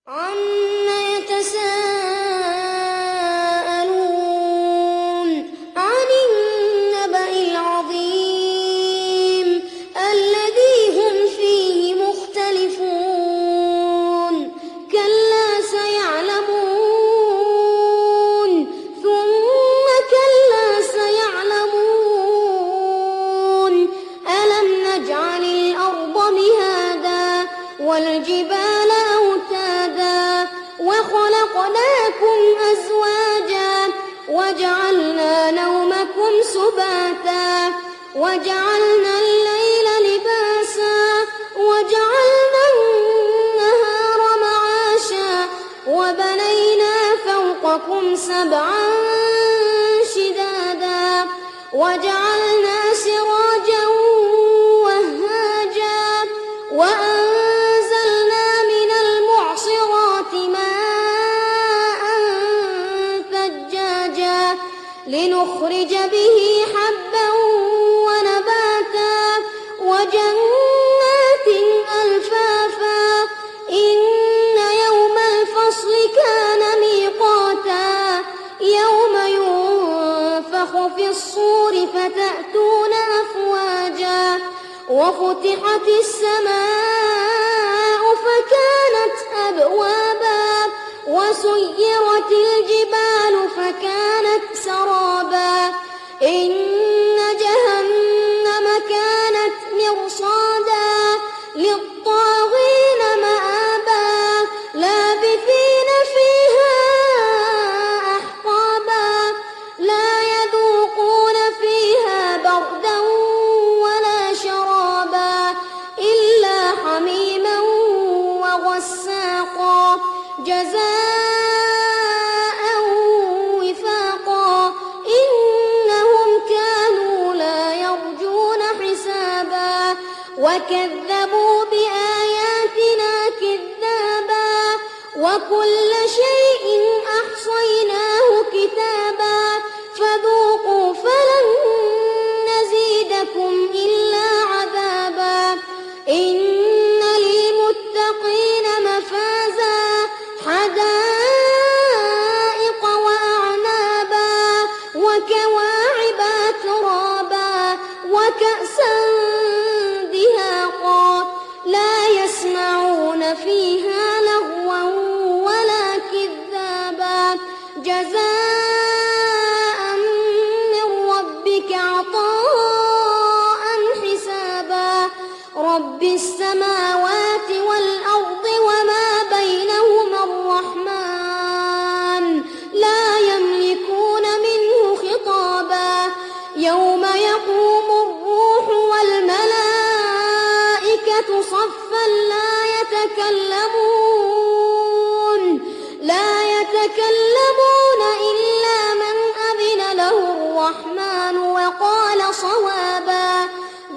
عَمَّ يَتَسَاءَلُونَ عَنِ النَّبَإِ الْعَظِيمِ الَّذِي هُمْ فِيهِ مُخْتَلِفُونَ كَلَّا سَيَعْلَمُونَ ثُمَّ كَلَّا سَيَعْلَمُونَ أَلَمْ نَجْعَلِ الْأَرْضَ مِهَادًا وَالْجِبَالَ أَوْتَادًا وَخَلَقْنَاكُمْ أَزْوَاجًا وَجَعَلْنَا نَوْمَكُمْ سُبَاتًا وَجَعَلْنَا اللَّيْلَ لِبَاسًا وَجَعَلْنَا النَّهَارَ مَعَاشًا وَبَنَيْنَا فَوْقَكُمْ سَبْعًا شِدَادًا وَجَعَلْنَا سِرَاجًا وَهَّاجًا وَأَنزَلْنَا مِنَ الْمُعْصِرَاتِ مَاءً ثَجَّاجًا لِّنُخْرِجَ بِهِ حَبًّا وَنَبَاتًا وَجَنَّاتٍ أَلْفَافًا إِنَّ يَوْمَ الْفَصْلِ كَانَ مِيقَاتًا يَوْمَ يُنفَخُ فِي الصُّورِ فَتَأْتُونَ أَفْوَاجًا وَفُتِحَتِ السَّمَاءُ فَكَانَتْ أَبْوَابًا وَسُيِّرَتِ الْجِبَالُ فَكَانَتْ سَرَابًا إِنَّ جَهَنَّمَ كَانَتْ مِرْصَادًا لِّلطَّاغِينَ مَآبًا لَّابِثِينَ فِيهَا أَحْقَابًا لَّا يَذُوقُونَ فِيهَا بَرْدًا وَلَا شَرَابًا إِلَّا حَمِيمًا وَغَسَّاقًا جَزَاءً وِفَاقًا إِنَّهُمْ كَانُوا لَا يَرْجُونَ حِسَابًا وَكَذَّبُوا بِآيَاتِنَا كِذَّابًا وَكُلَّ شَيْءٍ أَحْصَيْنَاهُ كِتَابًا فَذُوقُوا فَلَن نَّزِيدَكُمْ إِلَّا عَذَابًا إِنَّ لِلْمُتَّقِينَ مَفَازًا حَدَائِقَ وَأَعْنَابًا وَكَوَاعِبَ أَتْرَابًا وَكَأْسًا دِهَاقًا لَّا يَسْمَعُونَ فِيهَا لَغْوًا وَلَا كِذَّابًا جَزَاءً مِّن رَّبِّكَ عَطَاءً حِسَابًا رَّبِّ السَّمَاوَاتِ وَالْأَرْضِ وَمَا بَيْنَهُمَا الرَّحْمَٰنُ لَا يَمْلِكُونَ مِنْهُ خِطَابًا يَوْمَ يَقُومُ الرُّوحُ وَالْمَلَائِكَةُ صَفًّا لَّا يَتَكَلَّمُونَ إِلَّا مَنْ أَذِنَ لَهُ الرَّحْمَٰنُ وَقَالَ صَوَابًا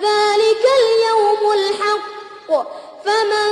ذَٰلِكَ الْيَوْمُ الْحَقُّ فَمَن